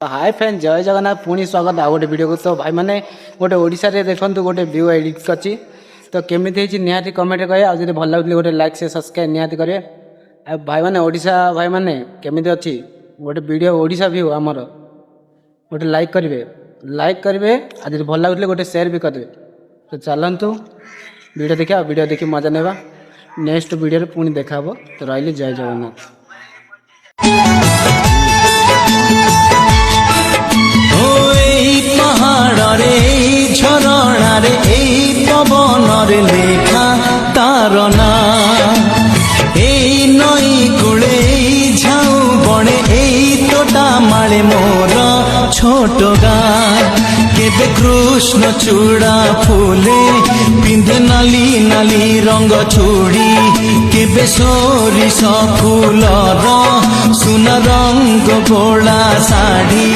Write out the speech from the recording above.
Hi friend जय जगन्नाथ पुणी स्वागत आ गोटे वीडियो को। तो भाई मैंने गोटे ओडिशा रे देखंतु गोटे व्यू एडिट करछि तो केमिति हेछि निहाती कमेंट करे आ जदि भल लागले गोटे लाइक से सब्सक्राइब निहाती करे। आ भाई मैंने ओडिशा भाई मैंने केमिति अछि गोटे वीडियो ओडिशा व्यू हमर गोटे लाइक करिवे आ जदि भल लागले गोटे शेयर भी करबे। तो चलंतु वीडियो देखा वीडियो देखि मजा नेबा। नेक्स्ट वीडियो रे पुणी देखाबो। तो रहली जय जगन्नाथ। পাহাড়ে ঝরଣାরে এই পবনরে লেখা তার না এই নই কূলে ঝাউ বনে এই তোটা মালে মোর ছোট গাঁ কেবে কৃষ্ণ চূড়া ফুলে পিন্ধে নালি নালি রঙ চুড়ি কেবে সরিষ ফুলর সুনা রঙ গোলা শাড়ি